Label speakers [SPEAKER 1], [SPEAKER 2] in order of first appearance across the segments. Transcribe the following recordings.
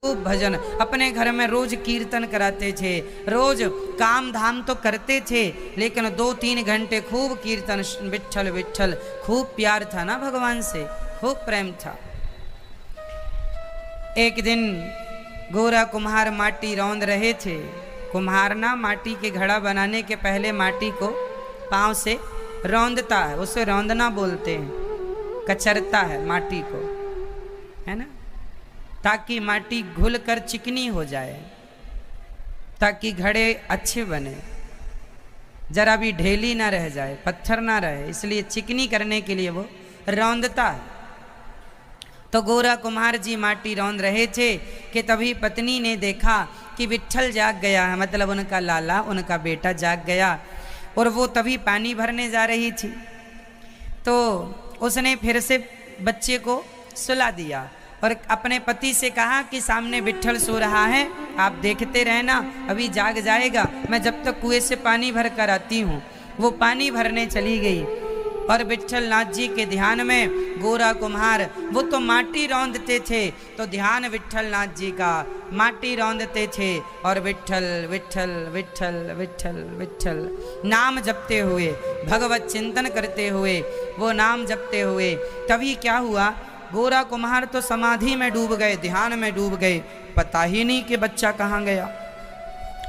[SPEAKER 1] खूब भजन, अपने घर में रोज कीर्तन कराते थे, रोज काम धाम तो करते थे, लेकिन 2-3 घंटे खूब कीर्तन, विठ्ठल विठ्ठल। खूब प्यार था ना भगवान से, खूब प्रेम था। एक दिन गोरा कुम्हार माटी रौंद रहे थे। कुम्हार ना माटी के घड़ा बनाने के पहले माटी को पांव से रौंदता है, उसे रौंदना बोलते हैं, कचरता है माटी को, है ना, ताकि माटी घुल कर चिकनी हो जाए, ताकि घड़े अच्छे बने, जरा भी ढेली ना रह जाए, पत्थर ना रहे, इसलिए चिकनी करने के लिए वो रौंदता है। तो गोरा कुम्हार जी माटी रौंद रहे थे कि तभी पत्नी ने देखा कि विठ्ठल जाग गया है, मतलब उनका लाला, उनका बेटा जाग गया, और वो तभी पानी भरने जा रही थी। तो उसने फिर से बच्चे को सुला दिया और अपने पति से कहा कि सामने विठ्ठल सो रहा है, आप देखते रहना, अभी जाग जाएगा, मैं जब तक कुएं से पानी भर कर आती हूँ। वो पानी भरने चली गई और विठ्ठल नाथ जी के ध्यान में गोरा कुम्हार, वो तो माटी रौंदते थे, तो ध्यान विठ्ठल नाथ जी का, माटी रौंदते थे और विठ्ठल विठ्ठल विठ्ठल विठ्ठल विठ्ठल नाम जपते हुए, भगवत चिंतन करते हुए, वो नाम जपते हुए, तभी क्या हुआ, गोरा कुम्हार तो समाधि में डूब गए, ध्यान में डूब गए, पता ही नहीं कि बच्चा कहाँ गया।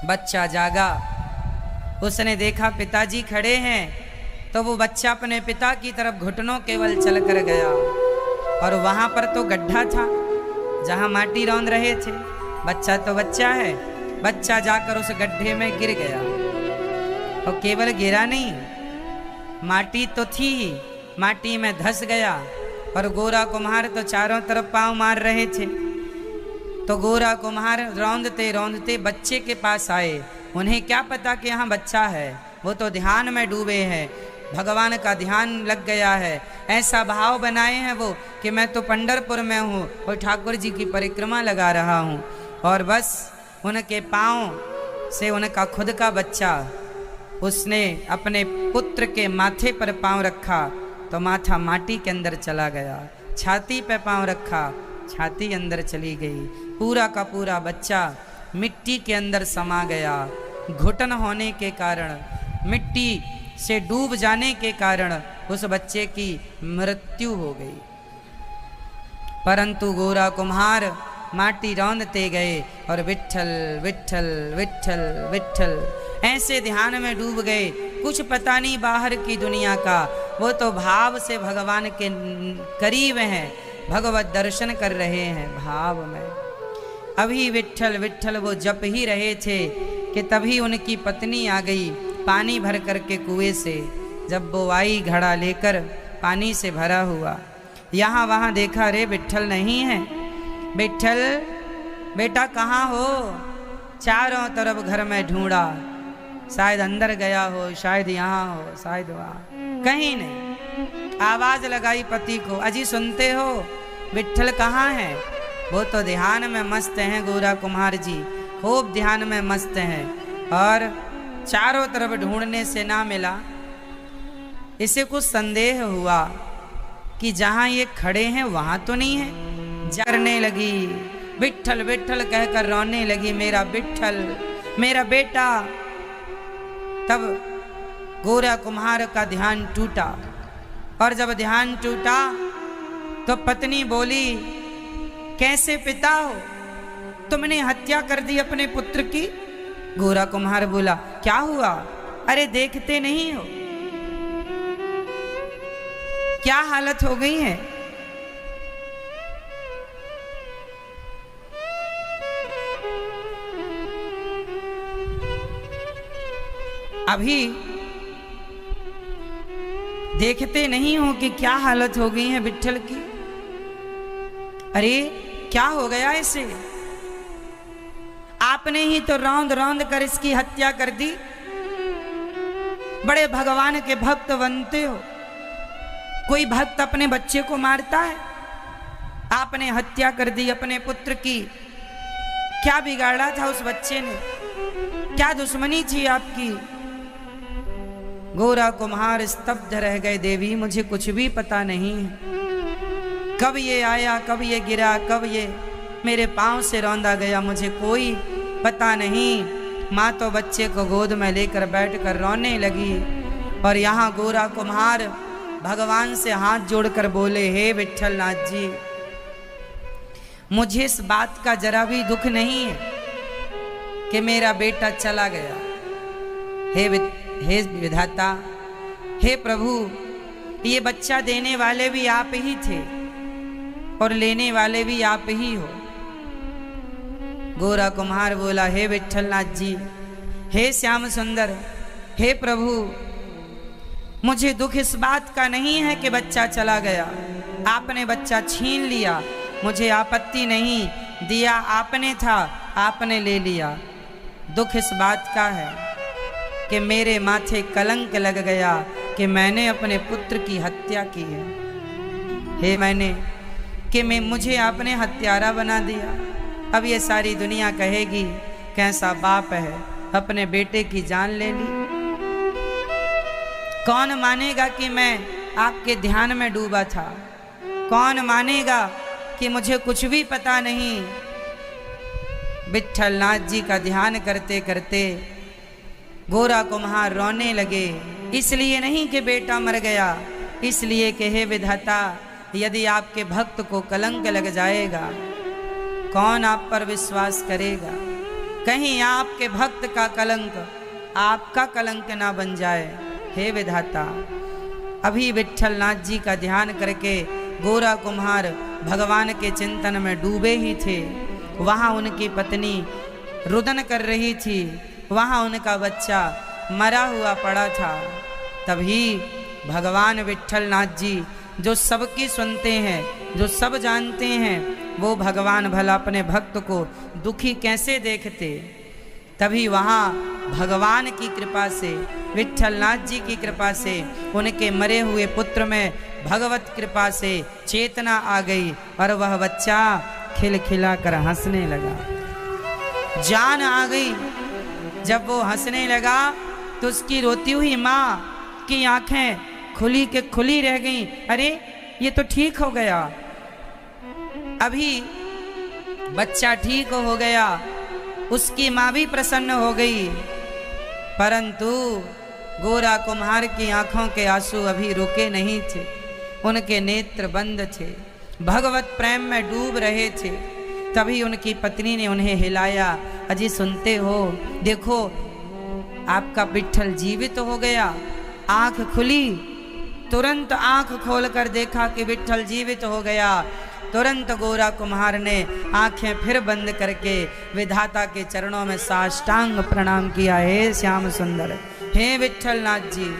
[SPEAKER 1] बच्चा जागा, उसने देखा पिताजी खड़े हैं, तो वो बच्चा अपने पिता की तरफ घुटनों केवल चल कर गया, और वहां पर तो गड्ढा था जहां माटी रौंद रहे थे। बच्चा तो बच्चा है, बच्चा जाकर उस गड्ढे में गिर गया, और केवल गिरा नहीं, माटी तो थी, माटी में धंस गया, और गोरा कुम्हार तो चारों तरफ पांव मार रहे थे। तो गोरा कुम्हार रौंदते रौंदते बच्चे के पास आए, उन्हें क्या पता कि यहाँ बच्चा है, वो तो ध्यान में डूबे हैं, भगवान का ध्यान लग गया है, ऐसा भाव बनाए हैं वो कि मैं तो पंढरपुर में हूँ और ठाकुर जी की परिक्रमा लगा रहा हूँ, और बस उनके पाँव से उनका खुद का बच्चा, उसने अपने पुत्र के माथे पर पाँव रखा तो माथा माटी के अंदर चला गया, छाती पे पाँव रखा, छाती अंदर चली गई, पूरा का पूरा बच्चा मिट्टी के अंदर समा गया। घुटन होने के कारण, मिट्टी से डूब जाने के कारण उस बच्चे की मृत्यु हो गई। परंतु गोरा कुम्हार माटी रौंदते गए और विठ्ठल विठ्ठल विठ्ठल विठ्ठल ऐसे ध्यान में डूब गए, कुछ पता नहीं बाहर की दुनिया का, वो तो भाव से भगवान के करीब हैं, भगवत दर्शन कर रहे हैं भाव में। अभी विठ्ठल विठ्ठल वो जप ही रहे थे कि तभी उनकी पत्नी आ गई पानी भर करके कुएं से। जब वो आई घड़ा लेकर, पानी से भरा हुआ, यहाँ वहाँ देखा, रे विठ्ठल नहीं है। विठ्ठल बेटा कहाँ हो? चारों तरफ घर में ढूंढा, शायद अंदर गया हो, शायद यहाँ हो, शायद वहाँ, कहीं नहीं। आवाज लगाई पति को, अजी सुनते हो विठ्ठल कहाँ है? वो तो ध्यान में मस्त हैं गोरा कुम्हार जी, खूब ध्यान में मस्त हैं, और चारों तरफ ढूंढने से ना मिला। इसे कुछ संदेह हुआ कि जहां ये खड़े हैं वहां तो नहीं है। करने लगी, विठ्ठल विठ्ठल कहकर रोने लगी, मेरा विठ्ठल, मेरा बेटा। तब गोरा कुम्हार का ध्यान टूटा, और जब ध्यान टूटा तो पत्नी बोली, कैसे पिता हो, तुमने हत्या कर दी अपने पुत्र की? गोरा कुम्हार बोला, क्या हुआ? अरे देखते नहीं हो क्या हालत हो गई है? अभी देखते नहीं हो कि क्या हालत हो गई है विठ्ठल की? अरे क्या हो गया इसे? आपने ही तो रौंद रौंद कर इसकी हत्या कर दी। बड़े भगवान के भक्त बनते हो, कोई भक्त अपने बच्चे को मारता है? आपने हत्या कर दी अपने पुत्र की। क्या बिगाड़ा था उस बच्चे ने? क्या दुश्मनी थी आपकी? गोरा कुम्हार स्तब्ध रह गए, देवी मुझे कुछ भी पता नहीं है, कब ये आया, कब ये गिरा, कब ये मेरे पाँव से रौंदा गया, मुझे कोई पता नहीं। माँ तो बच्चे को गोद में लेकर बैठकर रोने लगी। और यहाँ गोरा कुम्हार भगवान से हाथ जोड़कर बोले, हे विट्ठलनाथ जी, मुझे इस बात का जरा भी दुख नहीं है कि मेरा बेटा चला गया। हे विधाता, हे प्रभु, ये बच्चा देने वाले भी आप ही थे और लेने वाले भी आप ही हो। गोरा कुम्हार बोला, हे विट्ठलनाथ जी, हे श्याम सुंदर, हे प्रभु, मुझे दुख इस बात का नहीं है कि बच्चा चला गया। आपने बच्चा छीन लिया, मुझे आपत्ति नहीं, दिया आपने था, आपने ले लिया। दुख इस बात का है कि मेरे माथे कलंक लग गया कि मैंने अपने पुत्र की हत्या की है। मुझे आपने हत्यारा बना दिया। अब ये सारी दुनिया कहेगी कैसा बाप है, अपने बेटे की जान ले ली। कौन मानेगा कि मैं आपके ध्यान में डूबा था? कौन मानेगा कि मुझे कुछ भी पता नहीं? विट्ठलनाथ जी का ध्यान करते करते गोरा कुम्हार रोने लगे। इसलिए नहीं कि बेटा मर गया, इसलिए कि हे विधाता, यदि आपके भक्त को कलंक लग जाएगा, कौन आप पर विश्वास करेगा? कहीं आपके भक्त का कलंक आपका कलंक ना बन जाए। हे विधाता, अभी विट्ठलनाथ जी का ध्यान करके गोरा कुम्हार भगवान के चिंतन में डूबे ही थे। वहाँ उनकी पत्नी रुदन कर रही थी, वहाँ उनका बच्चा मरा हुआ पड़ा था। तभी भगवान विट्ठलनाथ जी जो सबकी सुनते हैं, जो सब जानते हैं, वो भगवान भला अपने भक्त को दुखी कैसे देखते। तभी वहाँ भगवान की कृपा से, विट्ठलनाथ जी की कृपा से, उनके मरे हुए पुत्र में भगवत कृपा से चेतना आ गई और वह बच्चा खिलखिला कर हंसने लगा। जान आ गई। जब वो हंसने लगा तो उसकी रोती हुई माँ की आंखें खुली के खुली रह गईं। अरे ये तो ठीक हो गया, अभी बच्चा ठीक हो गया। उसकी माँ भी प्रसन्न हो गई, परंतु गोरा कुम्हार की आंखों के आंसू अभी रुके नहीं थे। उनके नेत्र बंद थे, भगवत प्रेम में डूब रहे थे। तभी उनकी पत्नी ने उन्हें हिलाया, अजी सुनते हो, देखो आपका विट्ठल जीवित हो गया। आंख खुली, तुरंत आंख खोलकर देखा कि विट्ठल जीवित हो गया। तुरंत गोरा कुम्हार ने आंखें फिर बंद करके विधाता के चरणों में साष्टांग प्रणाम किया। हे श्याम सुंदर, हे विट्ठलनाथ जी,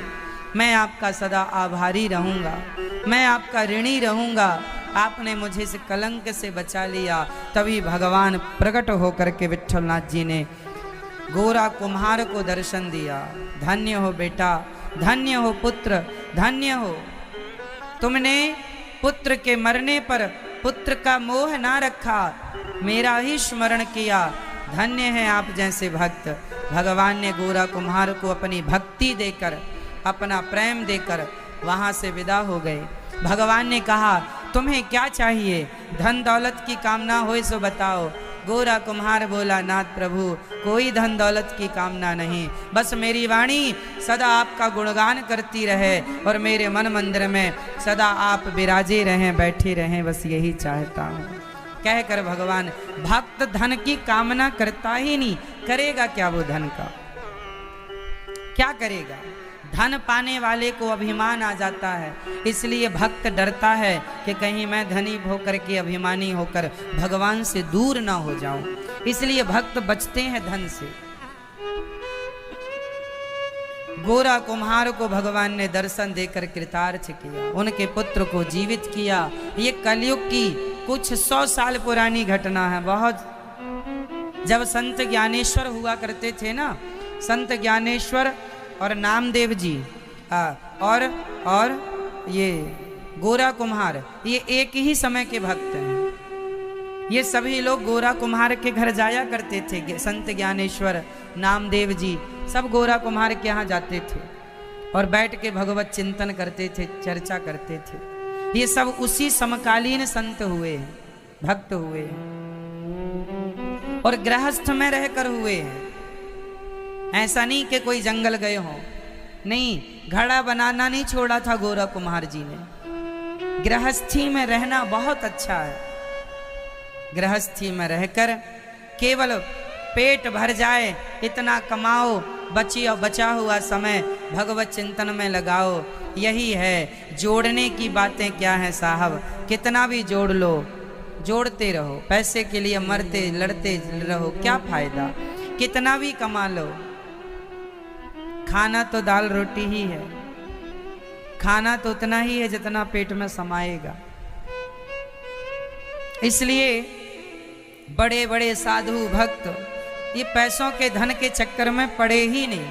[SPEAKER 1] मैं आपका सदा आभारी रहूँगा, मैं आपका ऋणी रहूँगा। आपने मुझे इस कलंक से बचा लिया। तभी भगवान प्रकट होकर के विट्ठलनाथ जी ने गोरा कुम्हार को दर्शन दिया। धन्य हो बेटा, धन्य हो पुत्र, धन्य हो, तुमने पुत्र के मरने पर पुत्र का मोह ना रखा, मेरा ही स्मरण किया। धन्य है आप जैसे भक्त। भगवान ने गोरा कुम्हार को अपनी भक्ति देकर, अपना प्रेम देकर वहाँ से विदा हो गए। भगवान ने कहा, तुम्हें क्या चाहिए? धन दौलत की कामना हो सो बताओ। गोरा कुम्हार बोला, नाथ प्रभु, कोई धन दौलत की कामना नहीं, बस मेरी वाणी सदा आपका गुणगान करती रहे और मेरे मन मंदिर में सदा आप विराजे रहें, बैठे रहें, बस यही चाहता हूँ। कहकर भगवान, भक्त धन की कामना करता ही नहीं, करेगा क्या वो धन का? क्या करेगा? धन पाने वाले को अभिमान आ जाता है, इसलिए भक्त डरता है कि कहीं मैं धनी होकर के, अभिमानी होकर भगवान से दूर ना हो जाऊं, इसलिए भक्त बचते हैं धन से। गोरा कुम्हार को भगवान ने दर्शन देकर कृतार्थ किया, उनके पुत्र को जीवित किया। ये कलयुग की कुछ 100 साल पुरानी घटना है। बहुत जब संत ज्ञानेश्वर हुआ करते थे ना, संत ज्ञानेश्वर और नामदेव जी और ये गोरा कुम्हार, ये एक ही समय के भक्त हैं। ये सभी लोग गोरा कुम्हार के घर जाया करते थे। संत ज्ञानेश्वर, नामदेव जी सब गोरा कुम्हार के यहाँ जाते थे और बैठ के भगवत चिंतन करते थे, चर्चा करते थे। ये सब उसी समकालीन संत हुए हैं, भक्त हुए हैं। और गृहस्थ में रहकर हुए हैं। ऐसा नहीं कि कोई जंगल गए हो, नहीं, घड़ा बनाना नहीं छोड़ा था गोरा कुम्हार जी ने। गृहस्थी में रहना बहुत अच्छा है। गृहस्थी में रहकर केवल पेट भर जाए इतना कमाओ, बचा हुआ समय भगवत चिंतन में लगाओ। यही है। जोड़ने की बातें क्या हैं साहब, कितना भी जोड़ लो, जोड़ते रहो, पैसे के लिए मरते लड़ते रहो, क्या फायदा। कितना भी कमा लो, खाना तो दाल रोटी ही है, खाना तो उतना ही है जितना पेट में समाएगा। इसलिए बड़े बड़े साधु भक्त ये पैसों के धन के चक्कर में पड़े ही नहीं,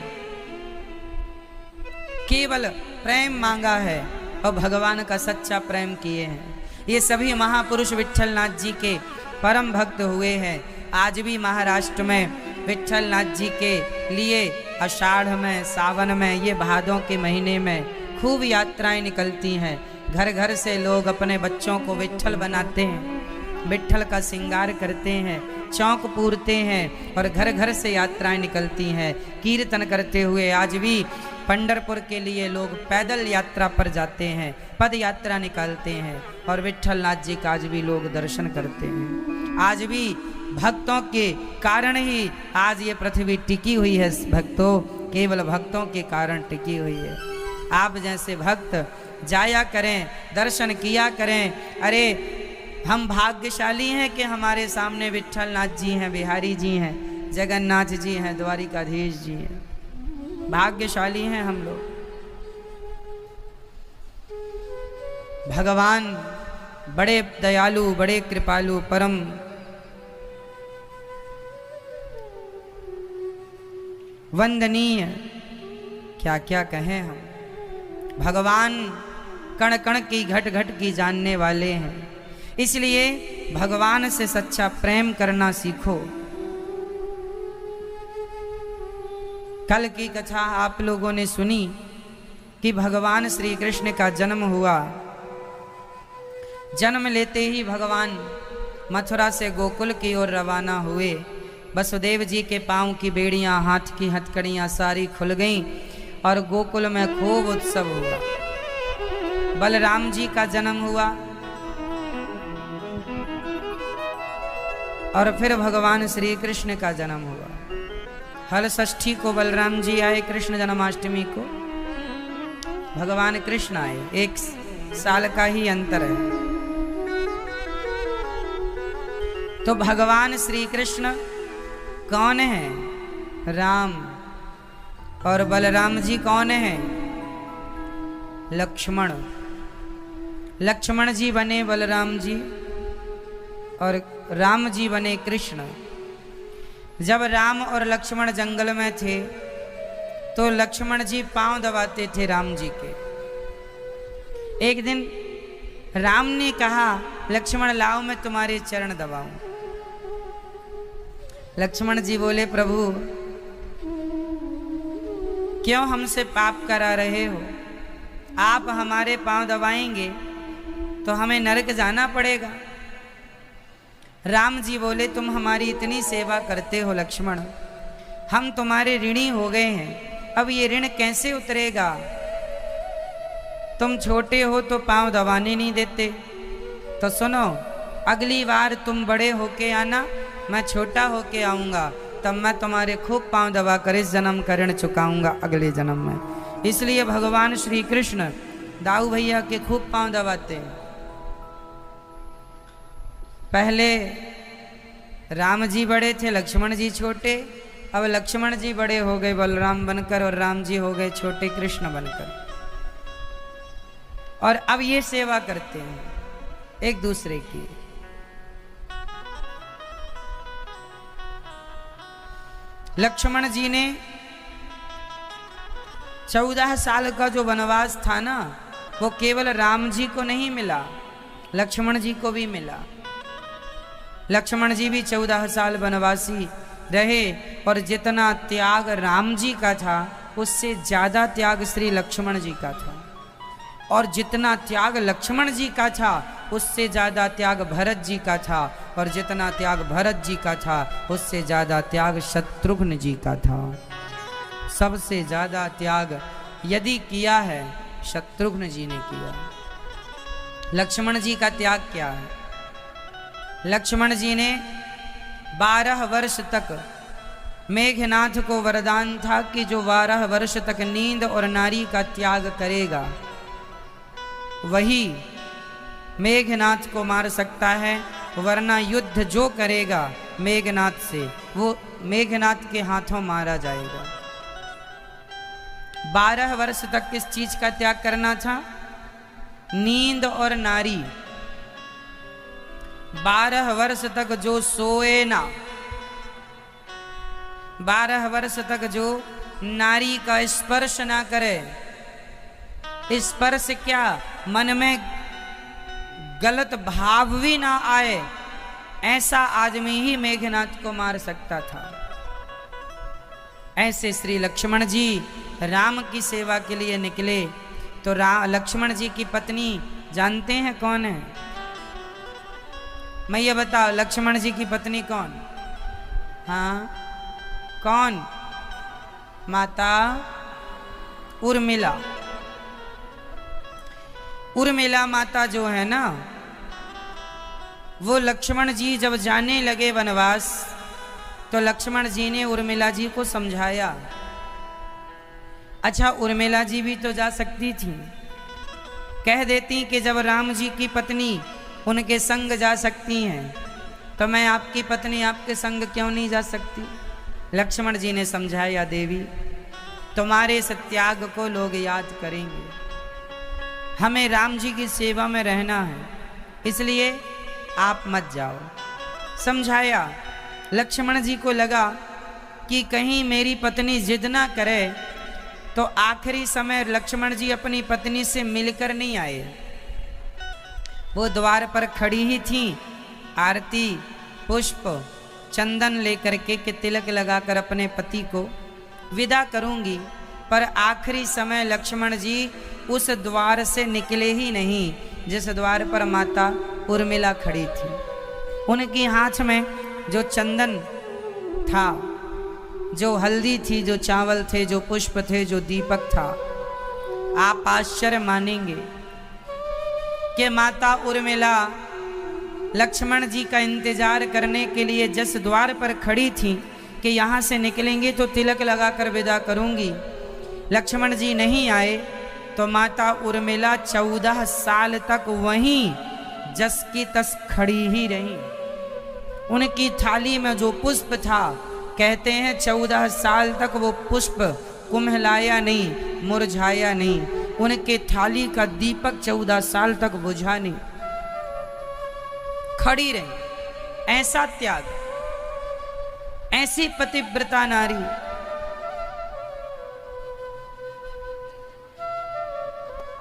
[SPEAKER 1] केवल प्रेम मांगा है और भगवान का सच्चा प्रेम किए हैं। ये सभी महापुरुष विट्ठल नाथ जी के परम भक्त हुए हैं। आज भी महाराष्ट्र में विट्ठल नाथ जी के लिए आषाढ़ में, सावन में, ये भादों के महीने में खूब यात्राएं निकलती हैं। घर घर से लोग अपने बच्चों को विट्ठल बनाते हैं, विट्ठल का श्रृंगार करते हैं, चौक पूरते हैं और घर घर से यात्राएं निकलती हैं कीर्तन करते हुए। आज भी पंढरपुर के लिए लोग पैदल यात्रा पर जाते हैं, पद यात्रा निकालते हैं और विट्ठल नाथ जी का आज भी लोग दर्शन करते हैं। आज भी भक्तों के कारण ही आज ये पृथ्वी टिकी हुई है। भक्तों, केवल भक्तों के कारण टिकी हुई है। आप जैसे भक्त जाया करें, दर्शन किया करें। अरे हम भाग्यशाली हैं कि हमारे सामने विट्ठल नाथ जी हैं, बिहारी जी हैं, जगन्नाथ जी हैं, द्वारिकाधीश जी हैं। भाग्यशाली हैं हम लोग। भगवान बड़े दयालु, बड़े कृपालु, परम वंदनीय, क्या क्या कहें हम। भगवान कण कण की घट घट की जानने वाले हैं। इसलिए भगवान से सच्चा प्रेम करना सीखो। कल की कथा आप लोगों ने सुनी कि भगवान श्री कृष्ण का जन्म हुआ। जन्म लेते ही भगवान मथुरा से गोकुल की ओर रवाना हुए। वसुदेव जी के पांव की बेड़ियां, हाथ की हथकड़ियां सारी खुल गईं और गोकुल में खूब उत्सव हुआ। बलराम जी का जन्म हुआ और फिर भगवान श्री कृष्ण का जन्म हुआ। हल षष्ठी को बलराम जी आए, कृष्ण जन्माष्टमी को भगवान कृष्ण आए। 1 साल का ही अंतर है। तो भगवान श्री कृष्ण कौन है? राम। और बलराम जी कौन है? लक्ष्मण। लक्ष्मण जी बने बलराम जी और राम जी बने कृष्ण। जब राम और लक्ष्मण जंगल में थे तो लक्ष्मण जी पांव दबाते थे राम जी के। एक दिन राम ने कहा, लक्ष्मण लाओ मैं तुम्हारे चरण दबाऊं। लक्ष्मण जी बोले, प्रभु क्यों हमसे पाप करा रहे हो? आप हमारे पांव दबाएंगे तो हमें नरक जाना पड़ेगा। राम जी बोले, तुम हमारी इतनी सेवा करते हो लक्ष्मण, हम तुम्हारे ऋणी हो गए हैं, अब ये ऋण कैसे उतरेगा? तुम छोटे हो तो पांव दबाने नहीं देते, तो सुनो, अगली बार तुम बड़े होके आना, मैं छोटा होके आऊँगा, तब मैं तुम्हारे खूब पांव दबा कर इस जन्म का ऋण चुकाऊंगा अगले जन्म में। इसलिए भगवान श्री कृष्ण दाऊ भैया के खूब पांव दबाते हैं। पहले राम जी बड़े थे, लक्ष्मण जी छोटे। अब लक्ष्मण जी बड़े हो गए बलराम बनकर और राम जी हो गए छोटे कृष्ण बनकर। और अब ये सेवा करते हैं एक दूसरे की। लक्ष्मण जी ने 14 साल का जो वनवास था ना, वो केवल राम जी को नहीं मिला, लक्ष्मण जी को भी मिला। लक्ष्मण जी भी 14 साल वनवासी रहे और जितना त्याग राम जी का था उससे ज्यादा त्याग श्री लक्ष्मण जी का था। और जितना त्याग लक्ष्मण जी का था उससे ज्यादा त्याग भरत जी का था, और जितना त्याग भरत जी का था उससे ज्यादा त्याग शत्रुघ्न जी का था। सबसे ज्यादा त्याग यदि किया है शत्रुघ्न जी ने किया। लक्ष्मण जी का त्याग क्या है? लक्ष्मण जी ने 12 वर्ष तक, मेघनाथ को वरदान था कि जो 12 वर्ष तक नींद और नारी का त्याग करेगा वही मेघनाथ को मार सकता है, वरना युद्ध जो करेगा मेघनाथ से वो मेघनाथ के हाथों मारा जाएगा। 12 वर्ष तक किस चीज का त्याग करना था? नींद और नारी। 12 वर्ष तक जो सोए ना, 12 वर्ष तक जो नारी का स्पर्श ना करे, स्पर्श क्या, मन में गलत भाव भी ना आए, ऐसा आदमी ही मेघनाथ को मार सकता था। ऐसे श्री लक्ष्मण जी राम की सेवा के लिए निकले तो लक्ष्मण जी की पत्नी जानते हैं कौन है? मैं ये बताओ, लक्ष्मण जी की पत्नी कौन? हाँ कौन? माता उर्मिला। उर्मिला माता जो है ना, वो लक्ष्मण जी जब जाने लगे वनवास तो लक्ष्मण जी ने उर्मिला जी को समझाया। अच्छा, उर्मिला जी भी तो जा सकती थी, कह देती कि जब राम जी की पत्नी उनके संग जा सकती हैं तो मैं आपकी पत्नी आपके संग क्यों नहीं जा सकती? लक्ष्मण जी ने समझाया, देवी तुम्हारे इस त्याग को लोग याद करेंगे, हमें राम जी की सेवा में रहना है, इसलिए आप मत जाओ। समझाया। लक्ष्मण जी को लगा कि कहीं मेरी पत्नी जिद ना करे, तो आखिरी समय लक्ष्मण जी अपनी पत्नी से मिलकर नहीं आए। वो द्वार पर खड़ी ही थी, आरती पुष्प चंदन लेकर के कि तिलक लगाकर अपने पति को विदा करूंगी, पर आखिरी समय लक्ष्मण जी उस द्वार से निकले ही नहीं जिस द्वार पर माता उर्मिला खड़ी थी। उनके हाथ में जो चंदन था, जो हल्दी थी, जो चावल थे, जो पुष्प थे, जो दीपक था, आप आश्चर्य मानेंगे कि माता उर्मिला लक्ष्मण जी का इंतजार करने के लिए जिस द्वार पर खड़ी थी कि यहाँ से निकलेंगे तो तिलक लगाकर विदा करूंगी, लक्ष्मण जी नहीं आए तो माता उर्मिला 14 साल तक वहीं जस की तस खड़ी ही रही। उनकी थाली में जो पुष्प था, कहते हैं 14 साल तक वो पुष्प कुम्हलाया नहीं, मुरझाया नहीं, उनके थाली का दीपक 14 साल तक बुझा नहीं, खड़ी रही। ऐसा त्याग, ऐसी पतिव्रता नारी।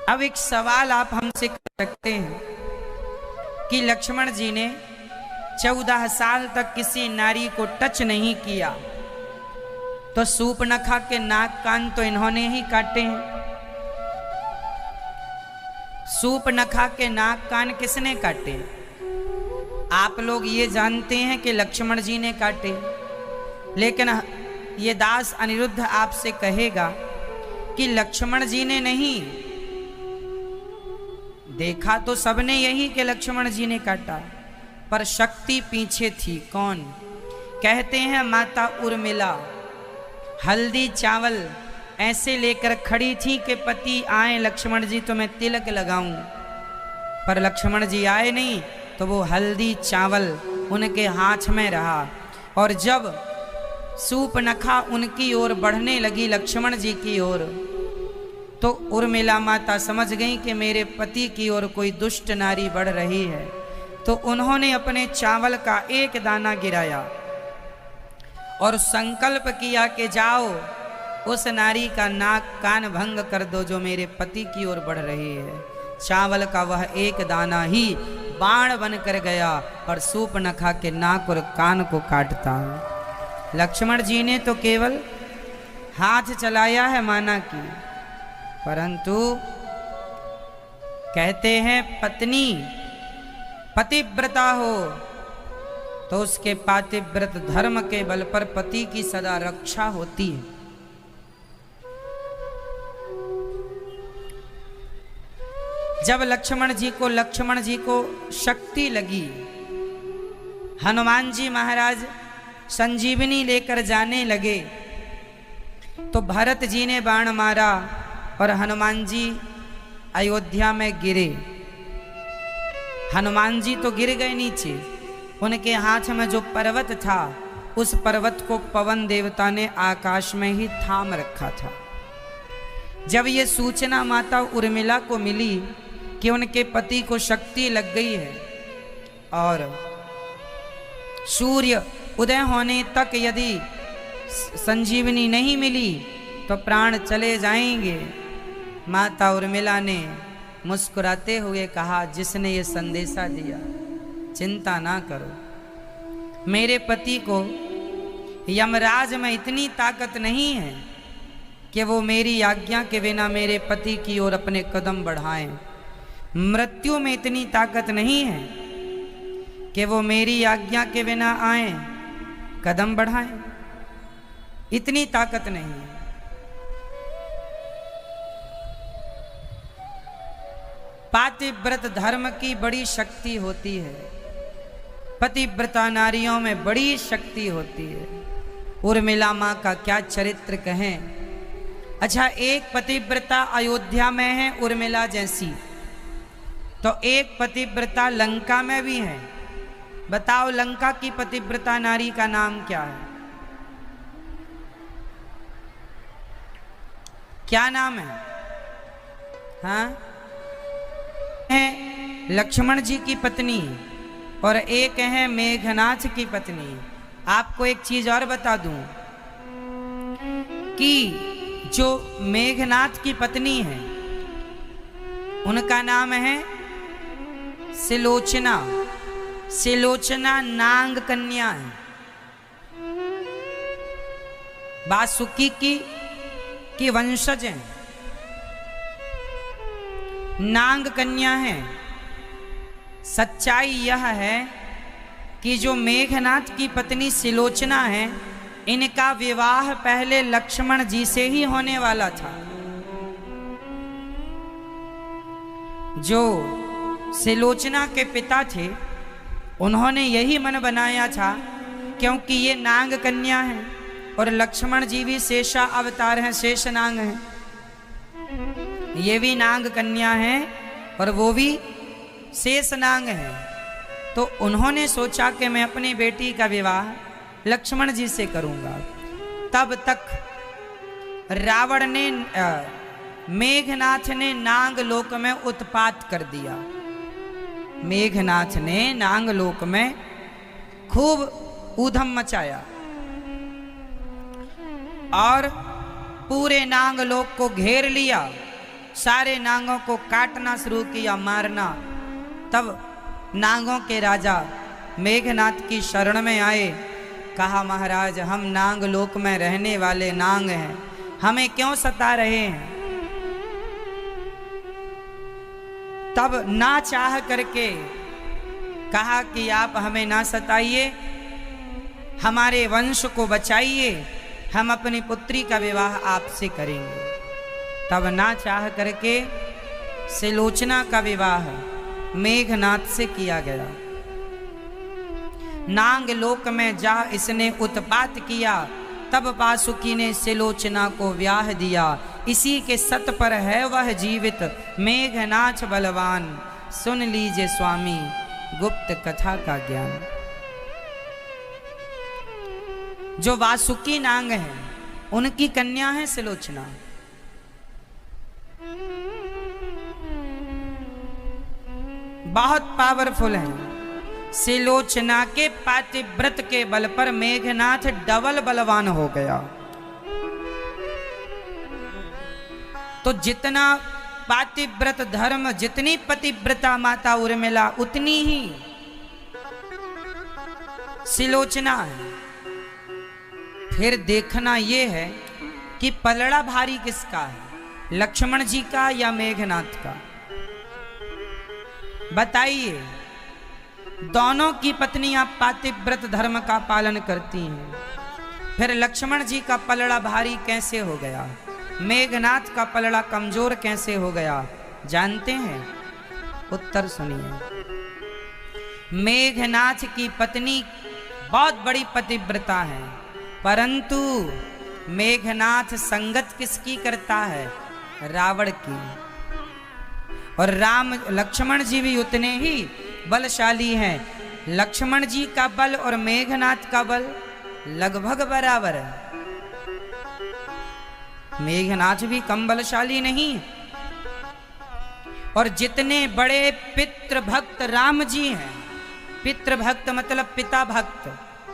[SPEAKER 1] अब एक सवाल आप हमसे कर सकते हैं कि लक्ष्मण जी ने 14 साल तक किसी नारी को टच नहीं किया, तो सूर्पनखा के नाक कान तो इन्होंने ही काटे हैं। सूर्पनखा के नाक कान किसने काटे? आप लोग ये जानते हैं कि लक्ष्मण जी ने काटे, लेकिन ये दास अनिरुद्ध आपसे कहेगा कि लक्ष्मण जी ने नहीं। देखा तो सबने यही कि लक्ष्मण जी ने काटा, पर शक्ति पीछे थी। कौन? कहते हैं माता उर्मिला हल्दी चावल ऐसे लेकर खड़ी थी कि पति आए, लक्ष्मण जी तो मैं तिलक लगाऊं, पर लक्ष्मण जी आए नहीं तो वो हल्दी चावल उनके हाथ में रहा। और जब सूर्पनखा उनकी ओर बढ़ने लगी, लक्ष्मण जी की ओर, तो उर्मिला माता समझ गई कि मेरे पति की ओर कोई दुष्ट नारी बढ़ रही है, तो उन्होंने अपने चावल का एक दाना गिराया और संकल्प किया कि जाओ उस नारी का नाक कान भंग कर दो जो मेरे पति की ओर बढ़ रही है। चावल का वह एक दाना ही बाण बनकर गया और सूर्पनखा के नाक और कान को काटता है। लक्ष्मण जी ने तो केवल हाथ चलाया है माना की, परंतु कहते हैं पत्नी पतिव्रता हो तो उसके पातिव्रत धर्म के बल पर पति की सदा रक्षा होती है। जब लक्ष्मण जी को शक्ति लगी, हनुमान जी महाराज संजीवनी लेकर जाने लगे तो भरत जी ने बाण मारा और हनुमान जी अयोध्या में गिरे। हनुमान जी तो गिर गए नीचे, उनके हाथ में जो पर्वत था उस पर्वत को पवन देवता ने आकाश में ही थाम रखा था। जब ये सूचना माता उर्मिला को मिली कि उनके पति को शक्ति लग गई है और सूर्य उदय होने तक यदि संजीवनी नहीं मिली तो प्राण चले जाएंगे, माता उर्मिला ने मुस्कुराते हुए कहा, जिसने ये संदेशा दिया चिंता ना करो, मेरे पति को यमराज में इतनी ताकत नहीं है कि वो मेरी आज्ञा के बिना मेरे पति की ओर अपने कदम बढ़ाएं। मृत्यु में इतनी ताकत नहीं है कि वो मेरी आज्ञा के बिना आए कदम बढ़ाएं, इतनी ताकत नहीं है। पातिव्रत धर्म की बड़ी शक्ति होती है, पतिव्रता नारियों में बड़ी शक्ति होती है। उर्मिला माँ का क्या चरित्र कहें। अच्छा, एक पतिव्रता अयोध्या में है उर्मिला जैसी, तो एक पतिव्रता लंका में भी है। बताओ लंका की पतिव्रता नारी का नाम क्या है? क्या नाम है? हाँ, है लक्ष्मण जी की पत्नी और एक है मेघनाथ की पत्नी। आपको एक चीज और बता दूं कि जो मेघनाथ की पत्नी है उनका नाम है सिलोचना। सिलोचना नांग कन्या है, वासुकी की वंशज है, नांग कन्या है। सच्चाई यह है कि जो मेघनाथ की पत्नी सिलोचना है, इनका विवाह पहले लक्ष्मण जी से ही होने वाला था। जो सिलोचना के पिता थे उन्होंने यही मन बनाया था, क्योंकि ये नांग कन्या है और लक्ष्मण जी भी शेषा अवतार हैं, शेष नांग हैं, ये भी नांग कन्या है और वो भी शेष नांग है। तो उन्होंने सोचा कि मैं अपनी बेटी का विवाह लक्ष्मण जी से करूंगा। तब तक रावण ने मेघनाथ ने नांग लोक में उत्पात कर दिया। मेघनाथ ने नांग लोक में खूब ऊधम मचाया और पूरे नांग लोक को घेर लिया, सारे नांगों को काटना शुरू किया, मारना। तब नांगों के राजा मेघनाथ की शरण में आए, कहा महाराज हम नांग लोक में रहने वाले नांग हैं, हमें क्यों सता रहे हैं। तब ना चाह करके कहा कि आप हमें ना सताइए, हमारे वंश को बचाइए, हम अपनी पुत्री का विवाह आपसे करेंगे। तब ना चाह करके सिलोचना का विवाह मेघनाथ से किया गया। नांग लोक में जा इसने उत्पात किया, तब वासुकी ने सिलोचना को ब्याह दिया। इसी के सत पर है वह जीवित, मेघनाथ बलवान, सुन लीजिए स्वामी गुप्त कथा का ज्ञान। जो वासुकी नांग है उनकी कन्या है सिलोचना। बहुत पावरफुल है। सिलोचना के पातिव्रत के बल पर मेघनाथ डबल बलवान हो गया। तो जितना पातिव्रत धर्म, जितनी पतिव्रता माता उर्मिला, उतनी ही सिलोचना है। फिर देखना यह है कि पलड़ा भारी किसका है, लक्ष्मण जी का या मेघनाथ का। बताइए, दोनों की पत्नियां पातिव्रत धर्म का पालन करती हैं, फिर लक्ष्मण जी का पलड़ा भारी कैसे हो गया, मेघनाथ का पलड़ा कमजोर कैसे हो गया? जानते हैं? उत्तर सुनिए। मेघनाथ की पत्नी बहुत बड़ी पतिव्रता है, परंतु मेघनाथ संगत किसकी करता है? रावण की। और लक्ष्मण जी भी उतने ही बलशाली हैं। लक्ष्मण जी का बल और मेघनाथ का बल लगभग बराबर है। मेघनाथ भी कम बलशाली नहीं। और जितने बड़े पितृ भक्त राम जी हैं, पितृ भक्त मतलब पिता भक्त,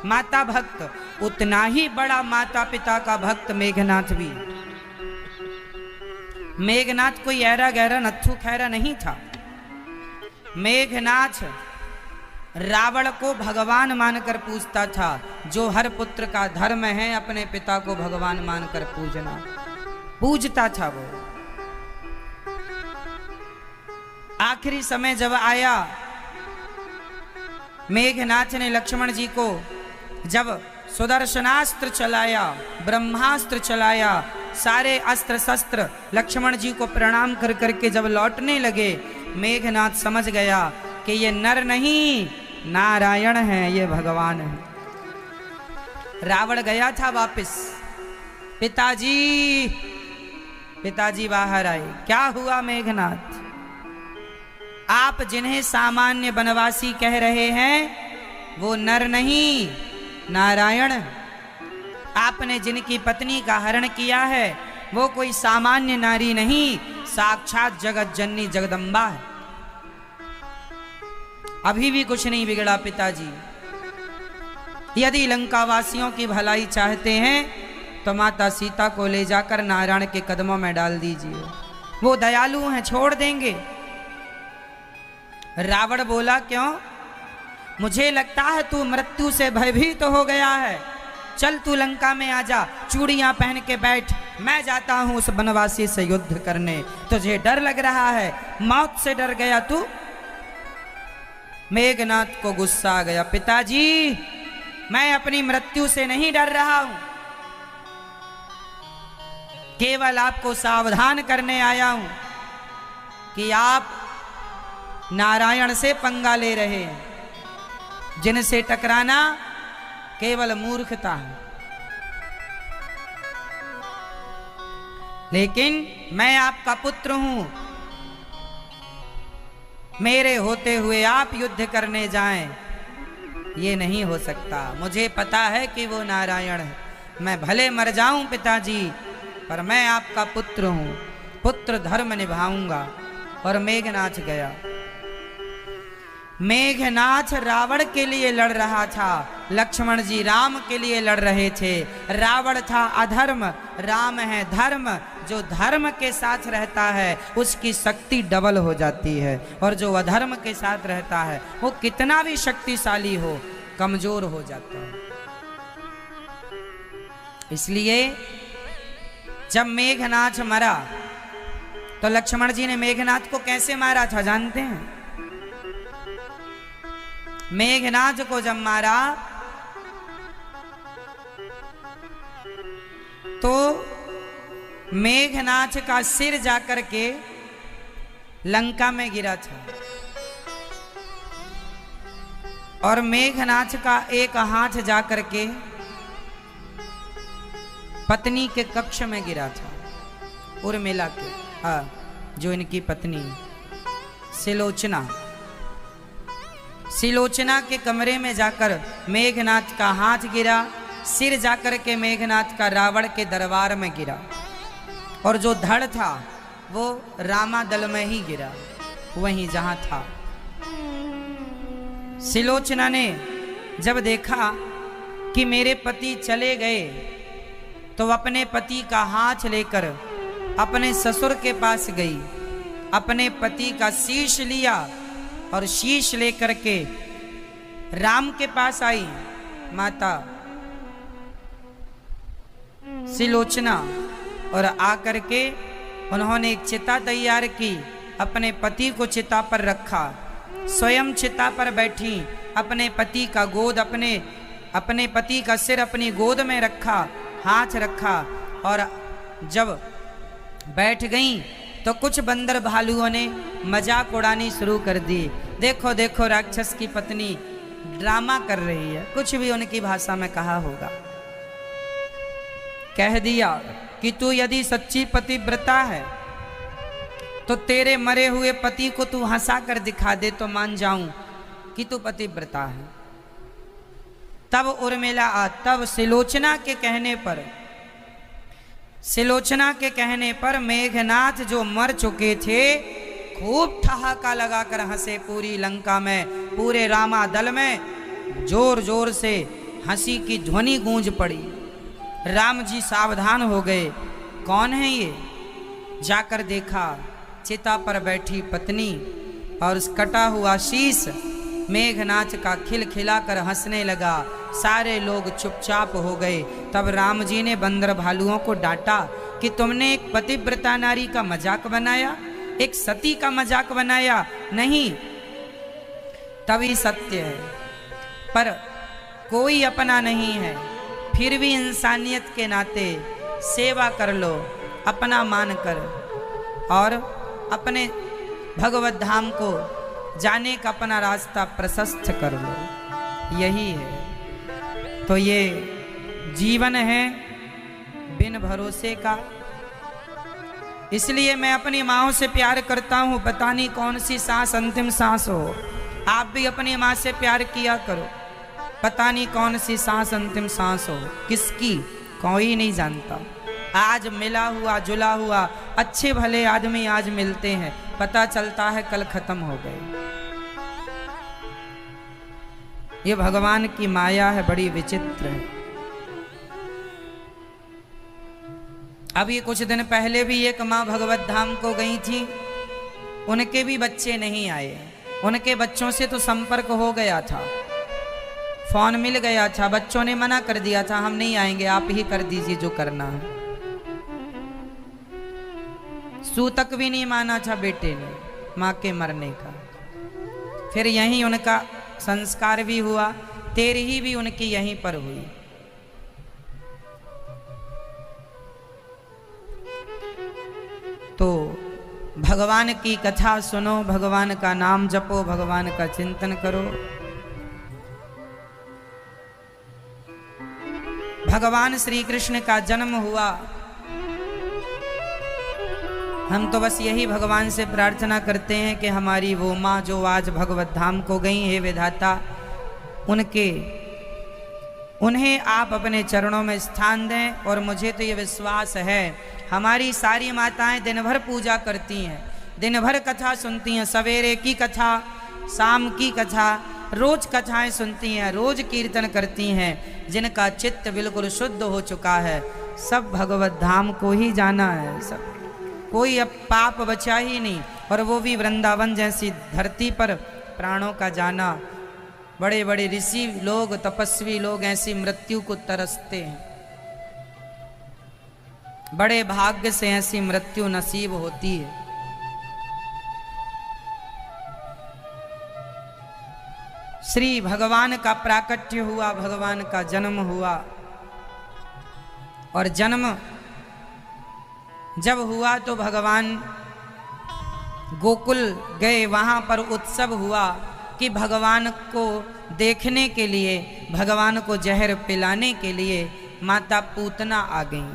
[SPEAKER 1] माता भक्त, उतना ही बड़ा माता पिता का भक्त मेघनाथ भी। मेघनाथ कोई ऐरा गहरा नत्थु खैरा नहीं था। मेघनाथ रावण को भगवान मानकर पूजता था। जो हर पुत्र का धर्म है अपने पिता को भगवान मानकर पूजना, पूजता था वो। आखिरी समय जब आया, मेघनाथ ने लक्ष्मण जी को जब सुदर्शनास्त्र चलाया, ब्रह्मास्त्र चलाया, सारे अस्त्र शस्त्र लक्ष्मण जी को प्रणाम कर करके जब लौटने लगे, मेघनाथ समझ गया कि ये नर नहीं नारायण है, ये भगवान है। रावण गया था वापस। पिताजी बाहर आए। क्या हुआ मेघनाथ? आप जिन्हें सामान्य वनवासी कह रहे हैं वो नर नहीं नारायण। आपने जिनकी पत्नी का हरण किया है वो कोई सामान्य नारी नहीं, साक्षात जगत जननी जगदम्बा है। अभी भी कुछ नहीं बिगड़ा पिताजी। यदि लंका वासियों की भलाई चाहते हैं तो माता सीता को ले जाकर नारायण के कदमों में डाल दीजिए, वो दयालु हैं, छोड़ देंगे। रावण बोला, क्यों? मुझे लगता है तू मृत्यु से भयभीत तो हो गया है। चल तू लंका में आ जा, चूड़ियां पहन के बैठ, मैं जाता हूं उस वनवासी से युद्ध करने। तुझे डर लग रहा है, मौत से डर गया तू? मेघनाथ को गुस्सा आ गया। पिताजी, मैं अपनी मृत्यु से नहीं डर रहा हूं, केवल आपको सावधान करने आया हूं कि आप नारायण से पंगा ले रहे हैं, जिनसे टकराना केवल मूर्खता है। लेकिन मैं आपका पुत्र हूं, मेरे होते हुए आप युद्ध करने जाएं, ये नहीं हो सकता। मुझे पता है कि वो नारायण है। मैं भले मर जाऊं पिताजी, पर मैं आपका पुत्र हूं, पुत्र धर्म निभाऊंगा। और मेघनाथ गया। मेघनाथ रावण के लिए लड़ रहा था, लक्ष्मण जी राम के लिए लड़ रहे थे। रावण था अधर्म, राम है धर्म। जो धर्म के साथ रहता है उसकी शक्ति डबल हो जाती है, और जो अधर्म के साथ रहता है वो कितना भी शक्तिशाली हो कमजोर हो जाता है। इसलिए जब मेघनाथ मरा तो लक्ष्मण जी ने मेघनाथ को कैसे मारा था जानते हैं? मेघनाथ को जब मारा तो मेघनाथ का सिर जाकर के लंका में गिरा था, और मेघनाथ का एक हाथ जाकर के पत्नी के कक्ष में गिरा था, उर्मिला के। हाँ, जो इनकी पत्नी सिलोचना के कमरे में जाकर मेघनाथ का हाथ गिरा, सिर जाकर के मेघनाथ का रावण के दरबार में गिरा, और जो धड़ था वो रामादल में ही गिरा, वहीं जहां था। सिलोचना ने जब देखा कि मेरे पति चले गए तो अपने पति का हाथ लेकर अपने ससुर के पास गई, अपने पति का शीश लिया और शीश लेकर के राम के पास आई माता सिलोचना, और आकर के उन्होंने एक चिता तैयार की, अपने पति को चिता पर रखा स्वयं चिता पर बैठी, अपने पति का गोद अपने पति का सिर अपनी गोद में रखा, हाथ रखा, और जब बैठ गई तो कुछ बंदर भालुओं ने मजाक उड़ानी शुरू कर दी। देखो देखो राक्षस की पत्नी ड्रामा कर रही है, कुछ भी उनकी भाषा में कहा होगा। कह दिया कि तू यदि सच्ची पतिव्रता है तो तेरे मरे हुए पति को तू हंसा कर दिखा दे तो मान जाऊं कि तू पतिव्रता है। तब उर्मिला तब सिलोचना के कहने पर मेघनाथ जो मर चुके थे खूब ठहाका लगाकर हंसे। पूरी लंका में, पूरे रामा दल में जोर जोर से हंसी की ध्वनि गूंज पड़ी। राम जी सावधान हो गए, कौन है ये? जाकर देखा, चिता पर बैठी पत्नी और उस कटा हुआ शीश मेघनाथ का खिलखिलाकर हंसने लगा। सारे लोग चुपचाप हो गए। तब राम जी ने बंदर भालुओं को डांटा कि तुमने एक पतिव्रता नारी का मजाक बनाया, एक सती का मजाक बनाया। नहीं, तभी सत्य है, पर कोई अपना नहीं है, फिर भी इंसानियत के नाते सेवा कर लो अपना मानकर, और अपने भगवत धाम को जाने का अपना रास्ता प्रशस्त कर लो। यही है तो ये जीवन है बिन भरोसे का। इसलिए मैं अपनी माँ से प्यार करता हूँ, पता नहीं कौन सी सांस अंतिम सांस हो। आप भी अपनी माँ से प्यार किया करो, पता नहीं कौन सी सांस अंतिम सांस हो, किसकी कोई नहीं जानता। आज मिला हुआ जुला हुआ अच्छे भले आदमी आज मिलते हैं, पता चलता है कल खत्म हो गए। ये भगवान की माया है, बड़ी विचित्र है। अभी कुछ दिन पहले भी एक माँ भगवत धाम को गई थी, उनके भी बच्चे नहीं आए। उनके बच्चों से तो संपर्क हो गया था, फोन मिल गया था, बच्चों ने मना कर दिया था हम नहीं आएंगे, आप ही कर दीजिए जो करना है। सूतक भी नहीं माना था बेटे ने माँ के मरने का। फिर यहीं उनका संस्कार भी हुआ, तेरही भी उनकी यहीं पर हुई। तो भगवान की कथा सुनो, भगवान का नाम जपो, भगवान का चिंतन करो। भगवान श्री कृष्ण का जन्म हुआ। हम तो बस यही भगवान से प्रार्थना करते हैं कि हमारी वो माँ जो आज भगवत धाम को गई है विधाता, उन्हें आप अपने चरणों में स्थान दें। और मुझे तो ये विश्वास है हमारी सारी माताएं दिन भर पूजा करती हैं, दिन भर कथा सुनती हैं, सवेरे की कथा, शाम की कथा, रोज कथाएं सुनती हैं, रोज कीर्तन करती हैं। जिनका चित्त बिल्कुल शुद्ध हो चुका है, सब भगवत धाम को ही जाना है, सब कोई अब पाप बचा ही नहीं। और वो भी वृंदावन जैसी धरती पर प्राणों का जाना। बड़े बड़े ऋषि लोग, तपस्वी लोग ऐसी मृत्यु को तरसते हैं, बड़े भाग्य से ऐसी मृत्यु नसीब होती है। श्री भगवान का प्राकट्य हुआ, भगवान का जन्म हुआ। और जन्म जब हुआ तो भगवान गोकुल गए, वहाँ पर उत्सव हुआ कि भगवान को देखने के लिए, भगवान को जहर पिलाने के लिए माता पूतना आ गई।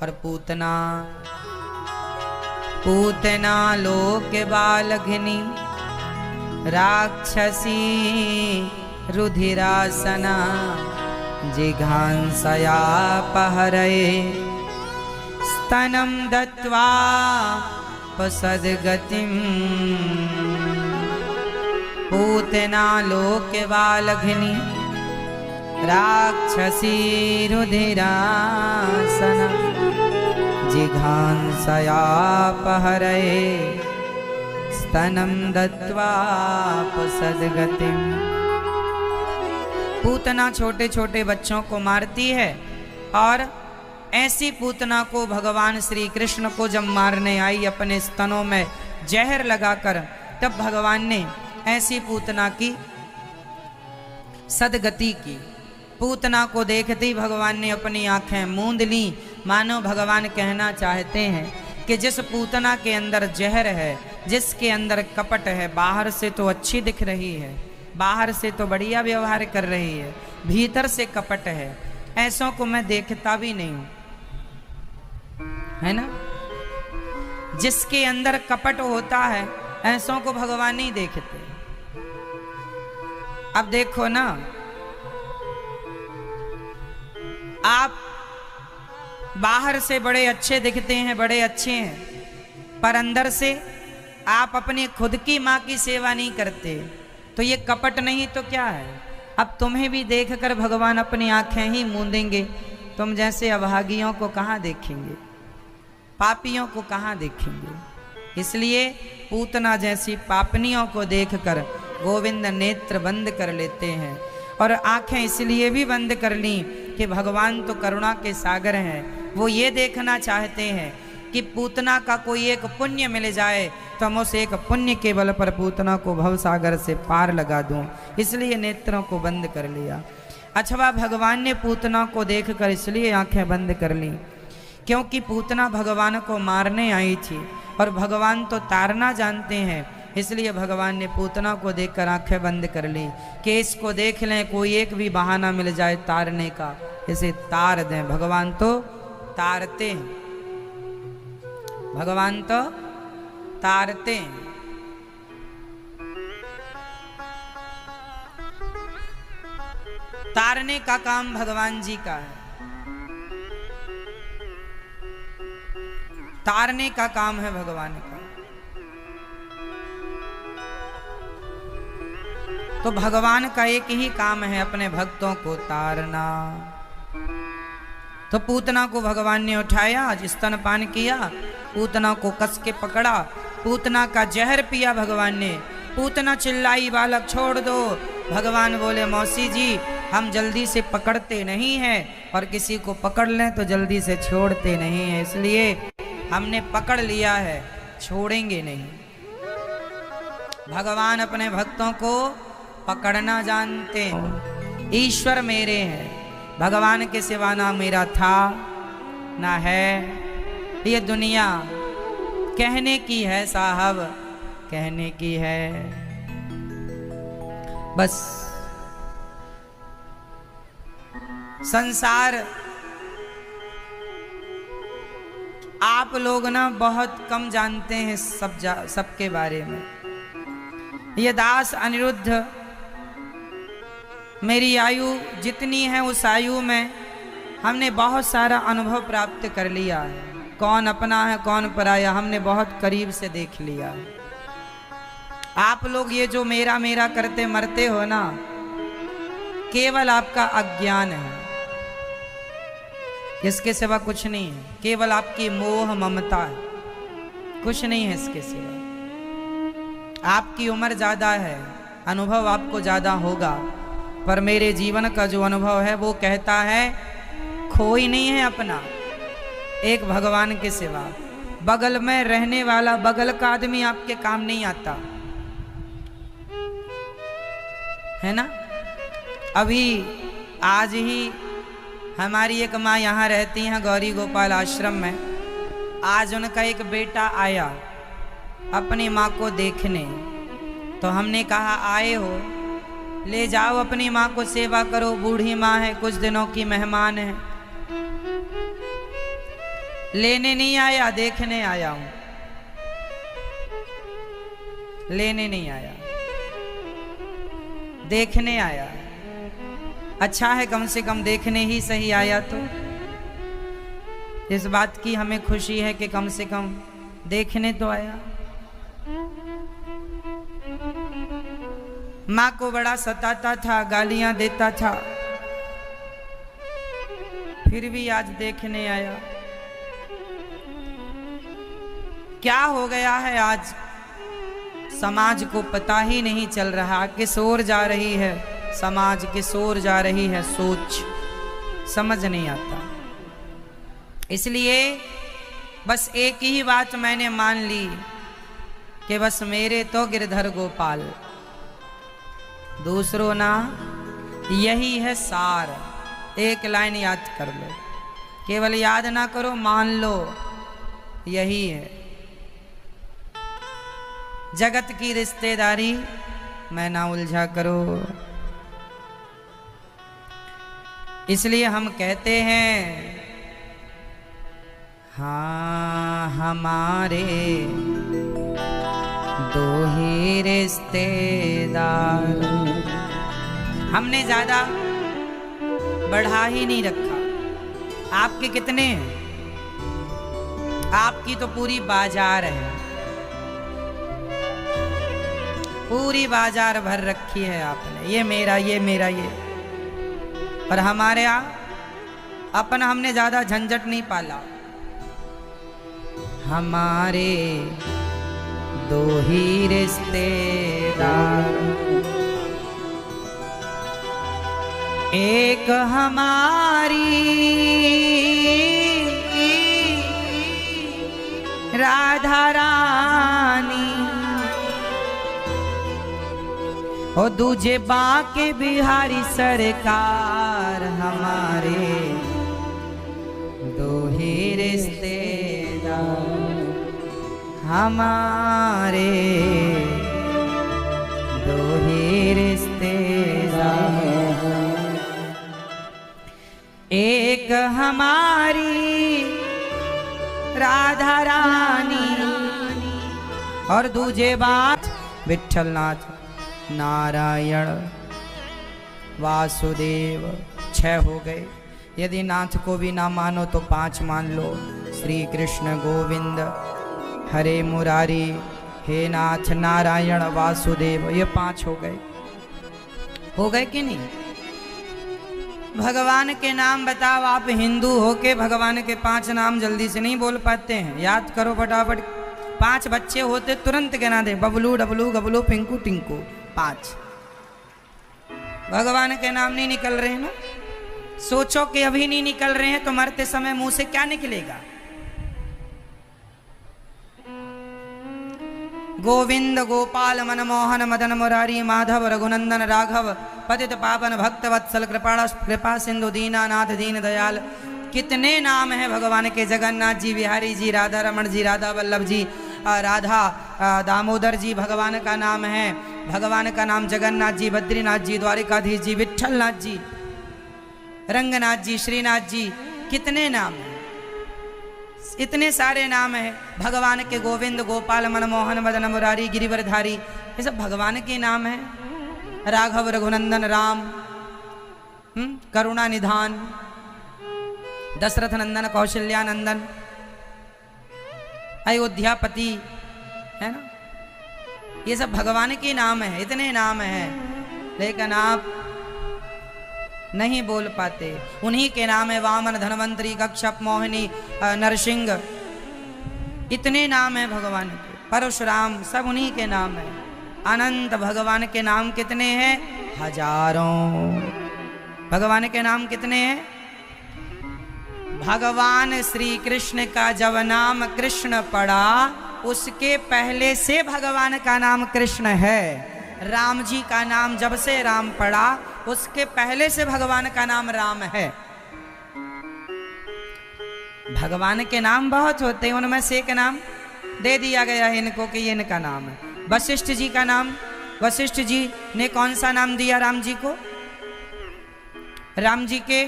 [SPEAKER 1] और पूतना लोक बालघिनी राक्षसी रुधिरासना जिघांसया पहरये स्तनं दत्वा पसद्गतिं। पूतना लोके बालघिनी राक्षसी रुधिरासना जिघांसया पहरये स्तनं दत्वा पसद्गतिं। पूतना छोटे छोटे बच्चों को मारती है। और ऐसी पूतना को भगवान श्री कृष्ण को जब मारने आई अपने स्तनों में जहर लगाकर, तब भगवान ने ऐसी पूतना की सदगति की। पूतना को देखते ही भगवान ने अपनी आंखें मूंद ली। मानो भगवान कहना चाहते हैं कि जिस पूतना के अंदर जहर है, जिसके अंदर कपट है, बाहर से तो अच्छी दिख रही है, बाहर से तो बढ़िया व्यवहार कर रही है, भीतर से कपट है, ऐसों को मैं देखता भी नहीं हूं, है ना। जिसके अंदर कपट होता है ऐसों को भगवान नहीं देखते। अब देखो ना, आप बाहर से बड़े अच्छे दिखते हैं, बड़े अच्छे हैं, पर अंदर से आप अपनी खुद की माँ की सेवा नहीं करते, तो ये कपट नहीं तो क्या है। अब तुम्हें भी देखकर भगवान अपनी आंखें ही मूंदेंगे, तुम जैसे अभागियों को कहाँ देखेंगे, पापियों को कहाँ देखेंगे। इसलिए पूतना जैसी पापनियों को देखकर गोविंद नेत्र बंद कर लेते हैं। और आंखें इसलिए भी बंद कर ली कि भगवान तो करुणा के सागर हैं, वो ये देखना चाहते हैं कि पूतना का कोई एक पुण्य मिल जाए तो हम उस एक पुण्य के बल पर पूतना को भव सागर से पार लगा दूं, इसलिए नेत्रों को बंद कर लिया। अथवा भगवान ने पूतना को देखकर इसलिए आंखें बंद कर ली क्योंकि पूतना भगवान को मारने आई थी और भगवान तो तारना जानते हैं, इसलिए भगवान ने पूतना को देखकर आंखें बंद कर ली कि इसको देख लें, कोई एक भी बहाना मिल जाए तारने का, इसे तार दें। भगवान तो तारते हैं, भगवान तो तारते हैं। तारने का काम भगवान जी का है, तारने का काम है भगवान का। तो भगवान का एक ही काम है, अपने भक्तों को तारना। तो पूतना को भगवान ने उठाया, स्तनपान किया, पूतना को कस के पकड़ा, पूतना का जहर पिया भगवान ने। पूतना चिल्लाई, बालक छोड़ दो। भगवान बोले, मौसी जी हम जल्दी से पकड़ते नहीं हैं और किसी को पकड़ लें तो जल्दी से छोड़ते नहीं हैं, इसलिए हमने पकड़ लिया है, छोड़ेंगे नहीं। भगवान अपने भक्तों को पकड़ना जानते हैं। ईश्वर मेरे हैं, भगवान के सिवा ना मेरा था ना है। ये दुनिया कहने की है साहब, कहने की है बस। संसार आप लोग ना बहुत कम जानते हैं सबके बारे में। ये दास अनिरुद्ध, मेरी आयु जितनी है उस आयु में हमने बहुत सारा अनुभव प्राप्त कर लिया है। कौन अपना है कौन पराया हमने बहुत करीब से देख लिया है। आप लोग ये जो मेरा मेरा करते मरते हो ना, केवल आपका अज्ञान है, इसके सिवा कुछ नहीं है। केवल आपकी मोह ममता है, कुछ नहीं है इसके सिवा। आपकी उम्र ज्यादा है, अनुभव आपको ज्यादा होगा, पर मेरे जीवन का जो अनुभव है वो कहता है कोई नहीं है अपना, एक भगवान के सिवा। बगल में रहने वाला बगल का आदमी आपके काम नहीं आता, है ना। अभी आज ही हमारी एक माँ यहाँ रहती हैं गौरी गोपाल आश्रम में। आज उनका एक बेटा आया अपनी माँ को देखने, तो हमने कहा आए हो, ले जाओ अपनी माँ को सेवा करो, बूढ़ी माँ है, कुछ दिनों की मेहमान है। लेने नहीं आया, देखने आया हूं, लेने नहीं आया, देखने आया। अच्छा है, कम से कम देखने ही सही आया। तो इस बात की हमें खुशी है कि कम से कम देखने तो आया। माँ को बड़ा सताता था, गालियां देता था, फिर भी आज देखने आया। क्या हो गया है आज समाज को पता ही नहीं चल रहा, किस ओर जा रही है समाज, किस ओर जा रही है सोच, समझ नहीं आता। इसलिए बस एक ही बात मैंने मान ली कि बस मेरे तो गिरधर गोपाल, दूसरों ना, यही है सार। एक लाइन याद कर लो, केवल याद ना करो, मान लो, यही है जगत की रिश्तेदारी मैं ना उलझा करो। इसलिए हम कहते हैं हाँ हमारे दो ही रिश्तेदार। हमने ज्यादा बढ़ा ही नहीं रखा। आपके कितने हैं? आपकी तो पूरी बाजार है, पूरी बाजार भर रखी है आपने, ये मेरा ये मेरा ये। और हमारे यहाँ अपना हमने ज्यादा झंझट नहीं पाला। हमारे दो ही रिश्तेदार, एक हमारी राधा रानी और दूजे बाके बिहारी सरकार। हमारे दो ही रिश्तेदार, हमारे दो ही रिश्तेदार, एक हमारी राधा रानी और दूजे बात विठलनाथ नारायण वासुदेव। 6 हो गए। यदि नाथ को भी ना मानो तो 5 मान लो। श्री कृष्ण गोविंद हरे मुरारी, हे नाथ नारायण वासुदेव, ये 5 हो गए। हो गए कि नहीं? भगवान के नाम बताओ। आप हिंदू होके भगवान के 5 नाम जल्दी से नहीं बोल पाते हैं। याद करो फटाफट। 5 बच्चे होते तुरंत गिना दे, बबलू डबलू गबलू पिंकू टिंकू, 5। भगवान के नाम नहीं निकल रहे हैं ना। सोचो कि अभी नहीं निकल रहे हैं तो मरते समय मुंह से क्या निकलेगा? गोविंद गोपाल मनमोहन मदन मुरारी माधव रघुनंदन राघव पतित पावन भक्त वत्सल कृपा सिंधु दीनानाथ दीन दयाल। कितने नाम हैं भगवान के। जगन्नाथ जी, बिहारी जी, राधा रमण जी, राधा वल्लभ जी, राधा दामोदर जी भगवान का नाम है। भगवान का नाम जगन्नाथ जी, बद्रीनाथ जी, द्वारिकाधीश जी, विठलनाथ जी, रंगनाथ जी, श्रीनाथ जी। कितने नाम हैं, इतने सारे नाम हैं भगवान के। गोविंद गोपाल मनमोहन मदन मुरारी गिरिवरधारी, ये सब भगवान के नाम हैं। राघव रघुनंदन राम, करुणा निधान, दशरथ नंदन कौशल्यानंदन, अयोध्यापति, है ना। ये सब भगवान के नाम हैं। इतने नाम हैं लेकिन आप नहीं बोल पाते। उन्हीं के नाम है वामन, धनवंतरी, कक्षप, मोहिनी, नरसिंह। इतने नाम है भगवान के। परशुराम, सब उन्हीं के नाम है। अनंत भगवान के नाम कितने हैं? हजारों। भगवान के नाम कितने हैं? भगवान श्री कृष्ण का जब नाम कृष्ण पड़ा उसके पहले से भगवान का नाम कृष्ण है। राम जी का नाम जब से राम पड़ा उसके पहले से भगवान का नाम राम है। भगवान के नाम बहुत होते हैं, उनमें से एक नाम दे दिया गया है इनको कि ये इनका नाम है। वशिष्ठ जी का नाम, वशिष्ठ जी ने कौन सा नाम दिया राम जी को? राम जी के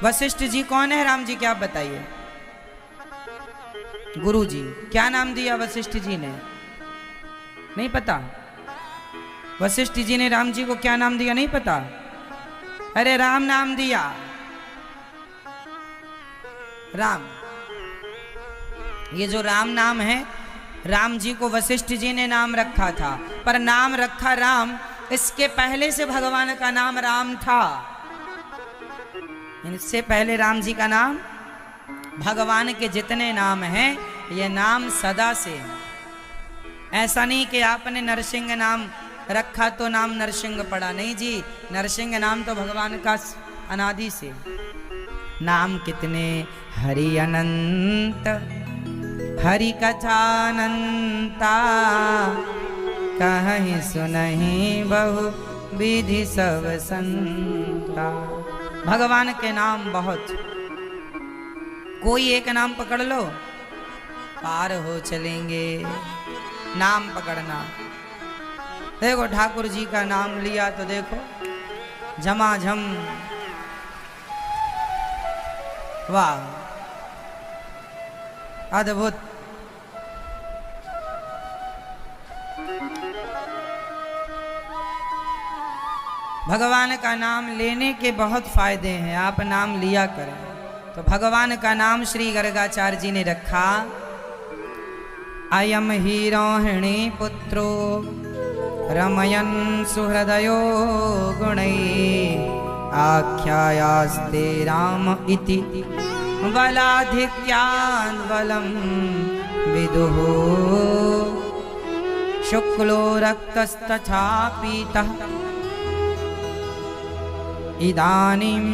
[SPEAKER 1] वशिष्ठ जी कौन है? राम जी के आप बताइए। गुरु जी। क्या नाम दिया वशिष्ठ जी ने? नहीं पता? वशिष्ठ जी ने राम जी को क्या नाम दिया? नहीं पता? अरे राम नाम दिया, राम। ये जो राम नाम है, राम जी को वशिष्ठ जी ने नाम रखा था, पर नाम रखा राम, इसके पहले से भगवान का नाम राम था। इससे पहले राम जी का नाम, भगवान के जितने नाम हैं ये नाम सदा से। ऐसा नहीं कि आपने नरसिंह नाम रखा तो नाम नरसिंह पड़ा, नहीं जी। नरसिंह नाम तो भगवान का अनादि से। नाम कितने? हरि अनंत, हरि कथा अनंता, कहीं सुनहि बहु विधि सब संता। भगवान के नाम बहुत, कोई एक नाम पकड़ लो पार हो चलेंगे। नाम पकड़ना, देखो ठाकुर जी का नाम लिया तो देखो झमाझम, वाह अद्भुत। भगवान का नाम लेने के बहुत फायदे हैं, आप नाम लिया करें। तो भगवान का नाम श्री गर्गाचार्य जी ने रखा, अयम ही रोहिणी पुत्रो रमयन् सुहृदयो गुणै आख्यायास्ते राम इति बलाधिक्यान् बलं विदुः। शुक्लो रक्तस्तथा पीतः इदानीं